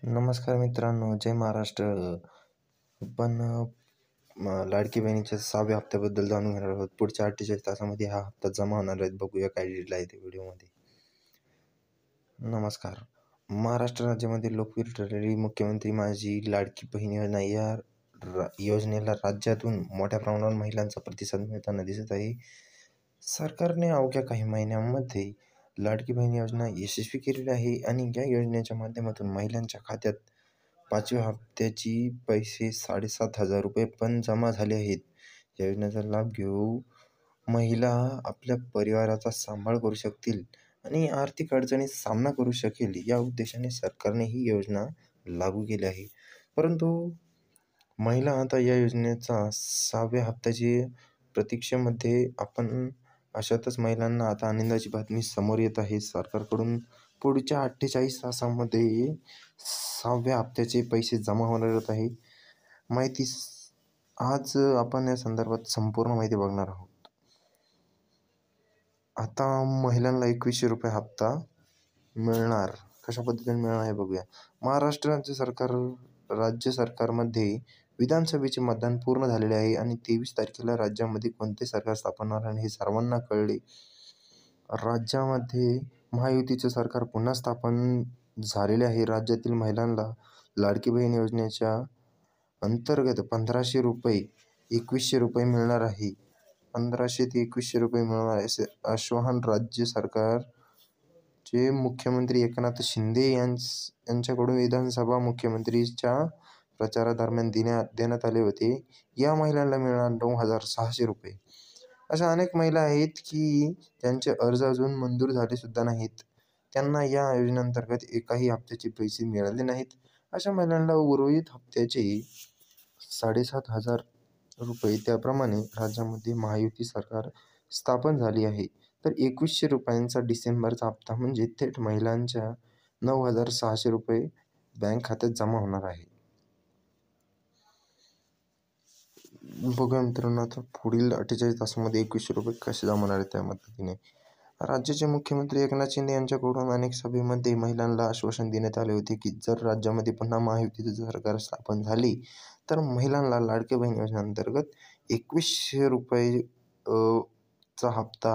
नमस्कार मित्रांनो, जय महाराष्ट्र. आपण लाडकी बहिणीच्या 6व्या हप्त्याबद्दल जाणून घेणार आहोत. पुढच्या 48 तासामध्ये हा हप्ता जमा होणार आहे. बघूया काय डिटेल आहे ते व्हिडिओमध्ये. नमस्कार. महाराष्ट्र राज्यामध्ये लोकप्रिय ठरलेली मुख्यमंत्री माझी लाडकी बहीण योजना या योजनेला राज्यातून मोठ्या प्रमाणावर महिलांचा प्रतिसाद मिळताना दिसत आहे. सरकारने अवघ्या काही महिन्यांमध्ये लाडकी बहीण योजना यशस्वी केलेली आहे आणि या योजनेच्या माध्यमातून महिलांच्या खात्यात 5व्या हप्त्याची पैसे 7,500 रुपये पण जमा झाले आहेत. या योजनेचा लाभ घेऊ महिला आपल्या परिवाराचा सांभाळ करू शकतील आणि आर्थिक अडचणीचा सामना करू शकेल या उद्देशाने सरकारने ही योजना लागू केली आहे. परंतु महिला आता या योजनेचा 6व्या हप्त्याची प्रतीक्षेमध्ये आपण अशातच महिलांना आता आनंदाची बातमी समोर येत आहे. सरकारकडून पुढच्या 48 तासामध्ये 6व्या हप्त्याचे पैसे जमा होणार आहे. आज आपण या संदर्भात संपूर्ण माहिती बघणार आहोत. आता महिलांना 2100 रुपये हप्ता मिळणार. कशा पद्धतीने मिळणार हे बघूया. महाराष्ट्र राज्य सरकारमध्ये विधानसभेचे मतदान पूर्ण झालेले आहे आणि 23 तारखेला राज्यामध्ये कोणते सरकार स्थापन होणार आहे हे सर्वांना कळले. राज्यामध्ये महायुतीचे सरकार पुन्हा स्थापन झालेले आहे. राज्यातील महिलांना लाडकी बहीण योजनेच्या अंतर्गत 1500 रुपये 2100 रुपये मिळणार आहे. 1500 ते 2100 रुपये मिळणार असे आश्वासन राज्य सरकारचे मुख्यमंत्री एकनाथ शिंदे यांच्याकडून विधानसभा मुख्यमंत्रीच्या प्रचारादरम्यान देण्यात आले होते. या महिलांना मिळणार 9,600 रुपये. अशा अनेक महिला आहेत की ज्यांचे अर्ज अजून मंजूर झाले सुद्धा नाहीत. त्यांना या योजनेअंतर्गत एकाही हप्त्याचे पैसे मिळाले नाहीत. अशा महिलांना उर्वरित हप्त्याचे 7,500 रुपये. त्याप्रमाणे राज्यामध्ये महायुती सरकार स्थापन झाली आहे. तर 2100 रुपयांचा डिसेंबरचा हप्ता म्हणजे थेट महिलांच्या 9,600 रुपये बँक खात्यात जमा होणार आहे. बघूया मित्रांनो, आता पुढील 48 तासामध्ये 2100 रुपये कसे जमा होणार आहेत त्या पद्धतीने. राज्याचे मुख्यमंत्री एकनाथ शिंदे यांच्याकडून अनेक सभेमध्ये महिलांना आश्वासन देण्यात आले होते की जर राज्यामध्ये पुन्हा महायुतीचे सरकार स्थापन झाले तर महिलांना लाडकी बहीण योजनेअंतर्गत 2100 रुपये चा हप्ता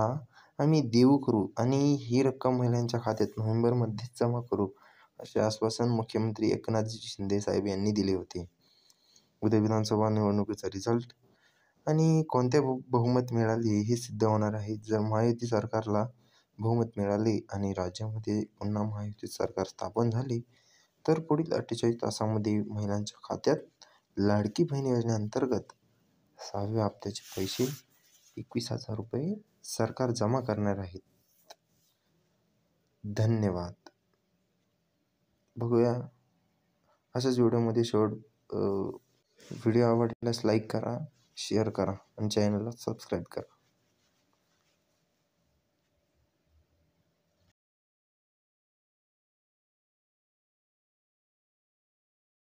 आम्ही देऊ करू आणि ही रक्कम महिलांच्या खात्यात नोव्हेंबरमध्येच जमा करू, असे आश्वासन मुख्यमंत्री एकनाथ शिंदे साहेब यांनी दिले होते. उद्या विधानसभा निवडणुकीचा रिझल्ट आणि कोणत्या बहुमत मिळाले हे सिद्ध होणार आहे. जर महायुती सरकारला बहुमत मिळाले आणि राज्यामध्ये पुन्हा महायुती सरकार स्थापन झाले तर पुढील 48 तासामध्ये महिलांच्या खात्यात लाडकी बहीण योजनेअंतर्गत 6व्या हप्त्याचे पैसे 21,000 रुपये सरकार जमा करणार आहेत. धन्यवाद. बघूया अशाच व्हिडिओमध्ये व्हिडिओ आवडल्यास लाईक करा, शेअर करा आणि चॅनलला सबस्क्राईब करा.